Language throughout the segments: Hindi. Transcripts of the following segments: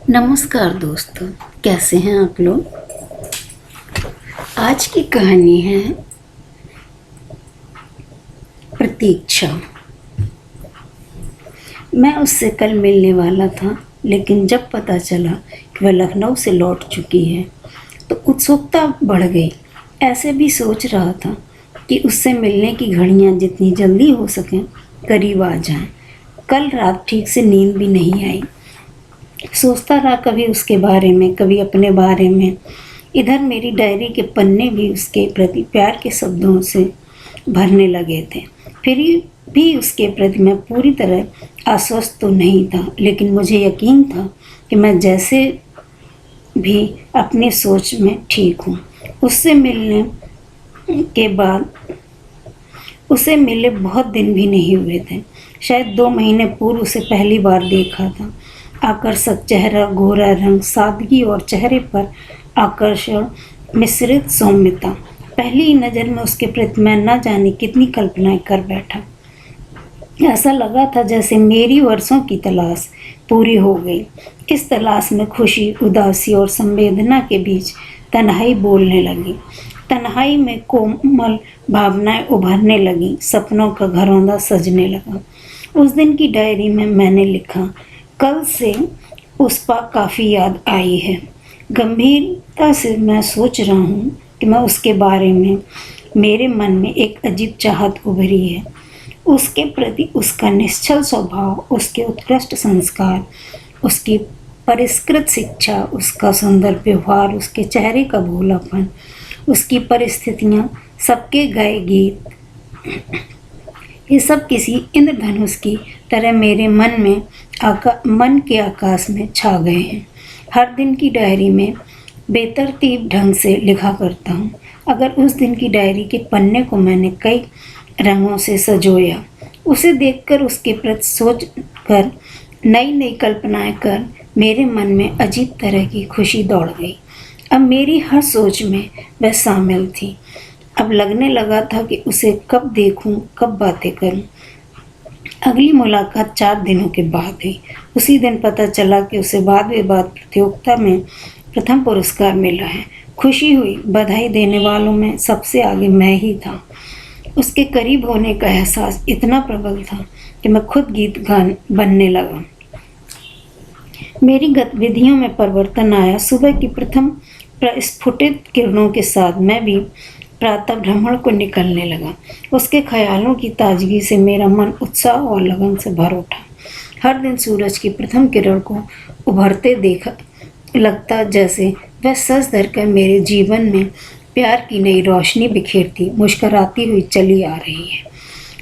नमस्कार दोस्तों, कैसे हैं आप लोग। आज की कहानी है प्रतीक्षा। मैं उससे कल मिलने वाला था, लेकिन जब पता चला कि वह लखनऊ से लौट चुकी है तो उत्सुकता बढ़ गई। ऐसे भी सोच रहा था कि उससे मिलने की घड़ियां जितनी जल्दी हो सकें करीब आ जाएं। कल रात ठीक से नींद भी नहीं आई। सोचता रहा कभी उसके बारे में, कभी अपने बारे में। इधर मेरी डायरी के पन्ने भी उसके प्रति प्यार के शब्दों से भरने लगे थे। फिर भी उसके प्रति मैं पूरी तरह आश्वस्त तो नहीं था, लेकिन मुझे यकीन था कि मैं जैसे भी अपनी सोच में ठीक हूँ। उससे मिलने के बाद उसे मिले बहुत दिन भी नहीं हुए थे। शायद 2 महीने पूर्व उसे पहली बार देखा था। आकर्षक चेहरा, गोरा रंग, सादगी और चेहरे पर आकर्षण मिश्रित सौम्यता। पहली ही नज़र में उसके प्रति मैं न जाने कितनी कल्पनाएं कर बैठा। ऐसा लगा था जैसे मेरी वर्षों की तलाश पूरी हो गई। इस तलाश में खुशी, उदासी और संवेदना के बीच तन्हाई बोलने लगी। तन्हाई में कोमल भावनाएं उभरने लगी, सपनों का घरौंदा सजने लगा। उस दिन की डायरी में मैंने लिखा, कल से उस पर काफ़ी याद आई है। गंभीरता से मैं सोच रहा हूँ कि मैं उसके बारे में, मेरे मन में एक अजीब चाहत उभरी है। उसके प्रति उसका निश्चल स्वभाव, उसके उत्कृष्ट संस्कार, उसकी परिष्कृत शिक्षा, उसका सुंदर व्यवहार, उसके चेहरे का भोलापन, उसकी परिस्थितियाँ, सबके गाए गीत, ये सब किसी इंद्रधनुष की तरह मेरे मन के आकाश में छा गए हैं। हर दिन की डायरी में बेतरतीब ढंग से लिखा करता हूँ। अगर उस दिन की डायरी के पन्ने को मैंने कई रंगों से सजोया, उसे देखकर, उसके प्रति सोच कर, नई नई कल्पनाएं कर, मेरे मन में अजीब तरह की खुशी दौड़ गई। अब मेरी हर सोच में वह शामिल थी। अब लगने लगा था कि उसे कब देखूं, कब बातें करूं। अगली मुलाकात 4 दिनों के बाद हुई। उसी दिन पता चला कि उसे वाद विवाद प्रतियोगिता में प्रथम पुरस्कार मिला है। खुशी हुई। बधाई देने वालों में सबसे आगे मैं ही था। उसके करीब होने का एहसास इतना प्रबल था कि मैं खुद गीत गान बनने लगा। मेरी गतिविधियों में परिवर्तन आया। सुबह की प्रथम प्रस्फुटित किरणों के साथ मैं भी प्रातः भ्रमण को निकलने लगा। उसके ख्यालों की ताजगी से मेरा मन उत्साह और लगन से भर उठा। हर दिन सूरज की प्रथम किरण को उभरते देखा लगता जैसे वह सच धरकर मेरे जीवन में प्यार की नई रोशनी बिखेरती मुस्कुराती हुई चली आ रही है।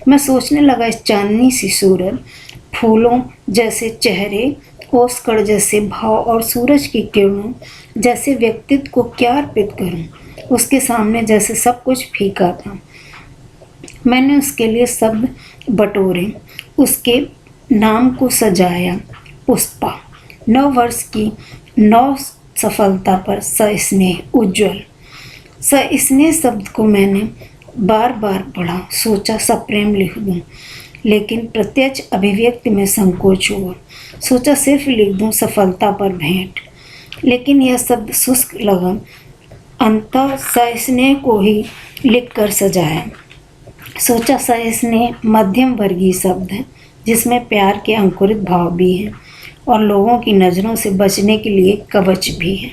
मैं सोचने लगा, इस चांदनी सी सूरत, फूलों जैसे चेहरे, ओसकड़ जैसे भाव और सूरज की किरणों जैसे व्यक्तित्व को क्या अर्पित करूं। उसके सामने जैसे सब कुछ फीका था। मैंने उसके लिए शब्द बटोरे, उसके नाम को सजाया। पुष्पा। 9 वर्ष की 9 सफलता पर सस्नेह उज्ज्वल। सस्नेह शब्द को मैंने बार बार पढ़ा, सोचा सप्रेम लिख दूं, लेकिन प्रत्यक्ष अभिव्यक्ति में संकोच हुआ। सोचा सिर्फ लिख दूं सफलता पर भेंट, लेकिन यह शब्द शुष्क लगा। अंततः सस्नेह को ही लिख कर सजाया। सोचा सस्नेह मध्यम वर्गीय शब्द है, जिसमें प्यार के अंकुरित भाव भी हैं और लोगों की नज़रों से बचने के लिए कवच भी है।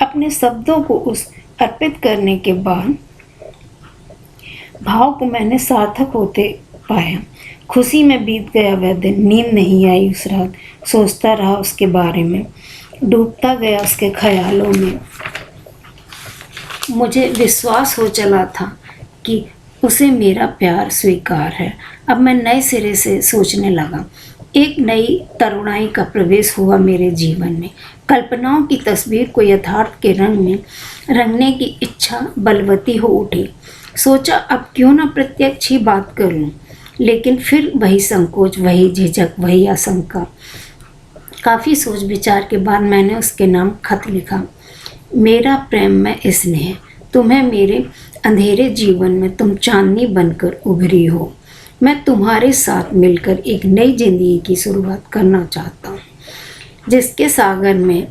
अपने शब्दों को उस अर्पित करने के बाद भाव को मैंने सार्थक होते पाया। खुशी में बीत गया वह दिन। नींद नहीं आई उस रात। सोचता रहा उसके बारे में, डूबता गया उसके ख्यालों में। मुझे विश्वास हो चला था कि उसे मेरा प्यार स्वीकार है। अब मैं नए सिरे से सोचने लगा। एक नई तरुणाई का प्रवेश हुआ मेरे जीवन में। कल्पनाओं की तस्वीर को यथार्थ के रंग में रंगने की इच्छा बलवती हो उठी। सोचा अब क्यों न प्रत्यक्ष ही बात करूं, लेकिन फिर वही संकोच, वही झिझक, वही आशंका। काफ़ी सोच विचार के बाद मैंने उसके नाम खत लिखा। मेरा प्रेम में स्नेह, तुम्हें मेरे अंधेरे जीवन में तुम चांदनी बनकर उभरी हो। मैं तुम्हारे साथ मिलकर एक नई जिंदगी की शुरुआत करना चाहता हूँ। जिसके सागर में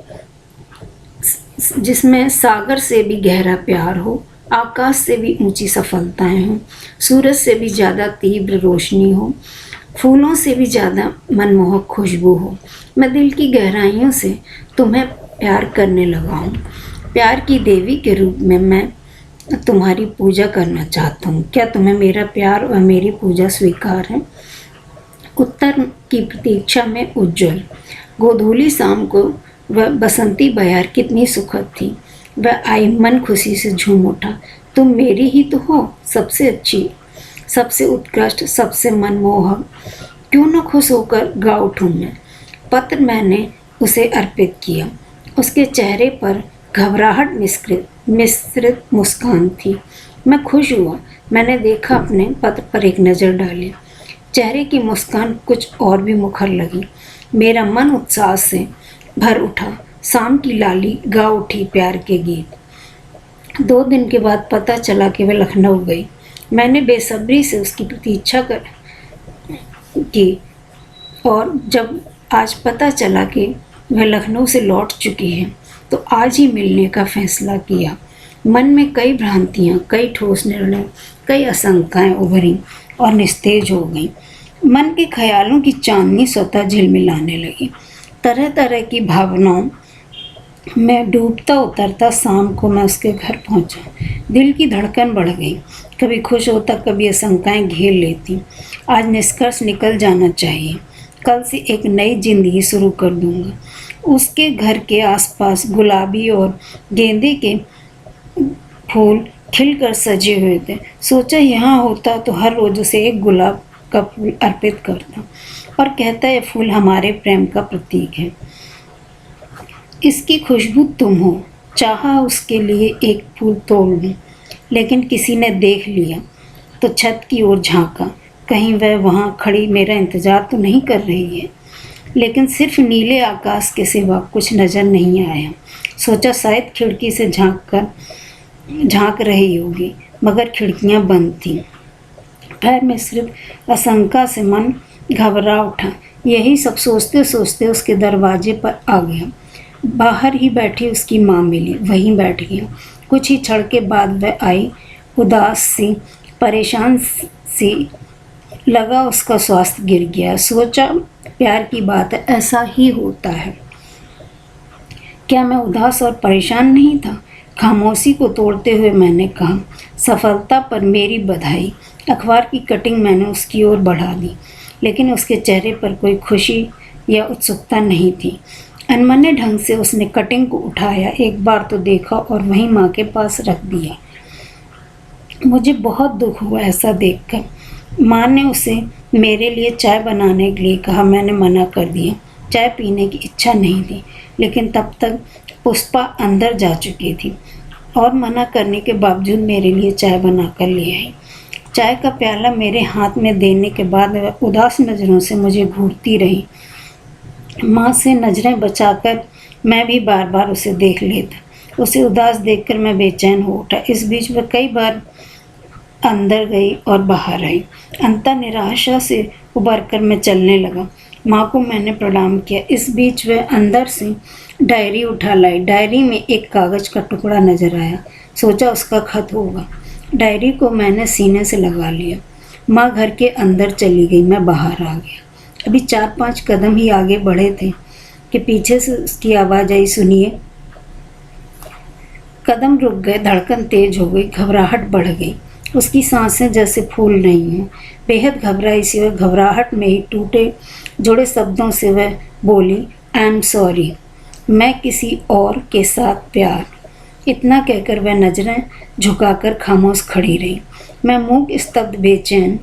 जिसमें सागर से भी गहरा प्यार हो, आकाश से भी ऊंची सफलताएं हो, सूरज से भी ज़्यादा तीव्र रोशनी हो, फूलों से भी ज़्यादा मनमोहक खुशबू हो। मैं दिल की गहराइयों से तुम्हें प्यार करने लगा हूँ। प्यार की देवी के रूप में मैं तुम्हारी पूजा करना चाहता हूँ। क्या तुम्हें मेरा प्यार और मेरी पूजा स्वीकार है? उत्तर की प्रतीक्षा में उज्जवल। गोधूली शाम को वह बसंती बयार कितनी सुखद थी। वह आई, मन खुशी से झूम उठा। तुम मेरी ही तो हो, सबसे अच्छी, सबसे उत्कृष्ट, सबसे मनमोहक। क्यों न खुश होकर गा उठूं मैं। पत्र मैंने उसे अर्पित किया। उसके चेहरे पर घबराहट मिश्रित मुस्कान थी। मैं खुश हुआ। मैंने देखा, अपने पत्र पर एक नज़र डाली। चेहरे की मुस्कान कुछ और भी मुखर लगी। मेरा मन उत्साह से भर उठा। शाम की लाली गा उठी प्यार के गीत। 2 दिन के बाद पता चला कि वह लखनऊ गई। मैंने बेसब्री से उसकी प्रतीक्षा की और जब आज पता चला कि वह लखनऊ से लौट चुकी है तो आज ही मिलने का फैसला किया। मन में कई भ्रांतियाँ, कई ठोस निर्णय, कई आशंकाएं उभरी और निस्तेज हो गई। मन के ख्यालों की चांदनी स्वतः झिलमिलाने लगी। तरह तरह की भावनाओं में डूबता उतरता शाम को मैं उसके घर पहुंचा। दिल की धड़कन बढ़ गई। कभी खुश होता, कभी आशंकाएं घेर लेती। आज निष्कर्ष निकल जाना चाहिए। कल से एक नई जिंदगी शुरू कर दूंगा। उसके घर के आसपास गुलाबी और गेंदे के फूल खिलकर सजे हुए थे। सोचा यहाँ होता तो हर रोज उसे एक गुलाब का फूल अर्पित करता और कहता, यह फूल हमारे प्रेम का प्रतीक है, इसकी खुशबू तुम हो। चाहा उसके लिए एक फूल तोड़ लूं, लेकिन किसी ने देख लिया तो छत की ओर झांका। कहीं वह वहाँ खड़ी मेरा इंतजार तो नहीं कर रही है। लेकिन सिर्फ नीले आकाश के सिवा कुछ नज़र नहीं आया। सोचा शायद खिड़की से झांक रही होगी, मगर खिड़कियाँ बंद थीं। भय मिश्रित आशंका से मन घबरा उठा। यही सब सोचते सोचते उसके दरवाजे पर आ गया। बाहर ही बैठी उसकी माँ मिली। वहीं बैठ गया। कुछ ही क्षण के बाद वह आई, उदास सी, परेशान सी। लगा उसका स्वास्थ्य गिर गया। सोचा प्यार की बात है, ऐसा ही होता है। क्या मैं उदास और परेशान नहीं था? खामोशी को तोड़ते हुए मैंने कहा, सफलता पर मेरी बधाई। अखबार की कटिंग मैंने उसकी ओर बढ़ा दी, लेकिन उसके चेहरे पर कोई खुशी या उत्सुकता नहीं थी। अनमने ढंग से उसने कटिंग को उठाया, एक बार तो देखा और वहीं माँ के पास रख दिया। मुझे बहुत दुख हुआ ऐसा देखकर। माँ ने उसे मेरे लिए चाय बनाने के लिए कहा। मैंने मना कर दिया। चाय पीने की इच्छा नहीं थी, लेकिन तब तक पुष्पा अंदर जा चुकी थी और मना करने के बावजूद मेरे लिए चाय बनाकर ले आई। चाय का प्याला मेरे हाथ में देने के बाद वह उदास नज़रों से मुझे घूरती रही। माँ से नज़रें बचाकर मैं भी बार बार उसे देख लेता। उसे उदास देखकर मैं बेचैन हो उठा। इस बीच वह कई बार अंदर गई और बाहर आई। अंततः निराशा से उबरकर मैं चलने लगा। माँ को मैंने प्रणाम किया। इस बीच वह अंदर से डायरी उठा लाई। डायरी में एक कागज़ का टुकड़ा नजर आया। सोचा उसका खत होगा। डायरी को मैंने सीने से लगा लिया। माँ घर के अंदर चली गई। मैं बाहर आ गया। अभी 4-5 कदम ही आगे बढ़े थे कि पीछे से उसकी आवाज़ आई, सुनिए। कदम रुक गए, धड़कन तेज हो गई, घबराहट बढ़ गई। उसकी सांसें जैसे फूल रही हों। बेहद घबराई सी वह घबराहट में ही टूटे जुड़े शब्दों से वह बोली, आई एम सॉरी, मैं किसी और के साथ प्यार। इतना कहकर वह नज़रें झुकाकर खामोश खड़ी रही। मैं मूक, स्तब्ध, बेचैन,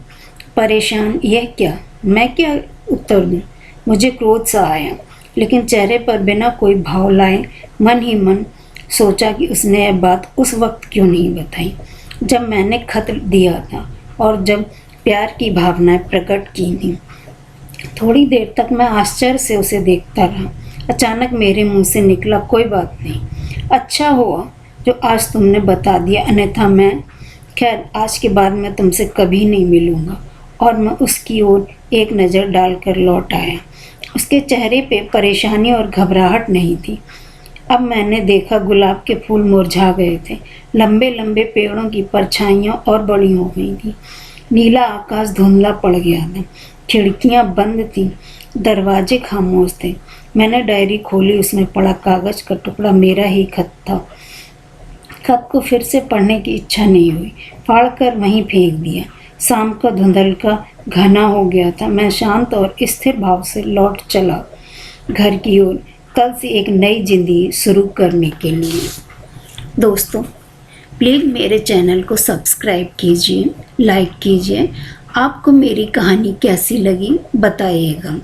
परेशान। यह क्या, मैं क्या उत्तर दूं? मुझे क्रोध सा आया, लेकिन चेहरे पर बिना कोई भाव लाए मन ही मन सोचा कि उसने यह बात उस वक्त क्यों नहीं बताई जब मैंने खत दिया था और जब प्यार की भावनाएं प्रकट की थी। थोड़ी देर तक मैं आश्चर्य से उसे देखता रहा। अचानक मेरे मुंह से निकला, कोई बात नहीं, अच्छा हुआ जो आज तुमने बता दिया, अन्यथा मैं, खैर आज के बाद मैं तुमसे कभी नहीं मिलूँगा। और मैं उसकी ओर एक नज़र डालकर लौट आया। उसके चेहरे पे परेशानी और घबराहट नहीं थी। अब मैंने देखा गुलाब के फूल मुरझा गए थे, लंबे लंबे पेड़ों की परछाइयाँ और बड़ी हो गई थी, नीला आकाश धुंधला पड़ गया था, खिड़कियाँ बंद थीं, दरवाजे खामोश थे। मैंने डायरी खोली, उसमें पड़ा कागज का टुकड़ा मेरा ही खत था। खत को फिर से पढ़ने की इच्छा नहीं हुई, फाड़ कर वहीं फेंक दिया। शाम का धुंधलका घना हो गया था। मैं शांत और स्थिर भाव से लौट चला घर की ओर, कल से एक नई जिंदगी शुरू करने के लिए। दोस्तों, प्लीज़ मेरे चैनल को सब्सक्राइब कीजिए, लाइक कीजिए। आपको मेरी कहानी कैसी लगी बताइएगा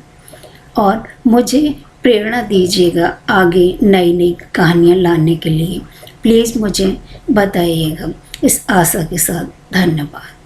और मुझे प्रेरणा दीजिएगा आगे नई नई कहानियाँ लाने के लिए। प्लीज़ मुझे बताइएगा। इस आशा के साथ धन्यवाद।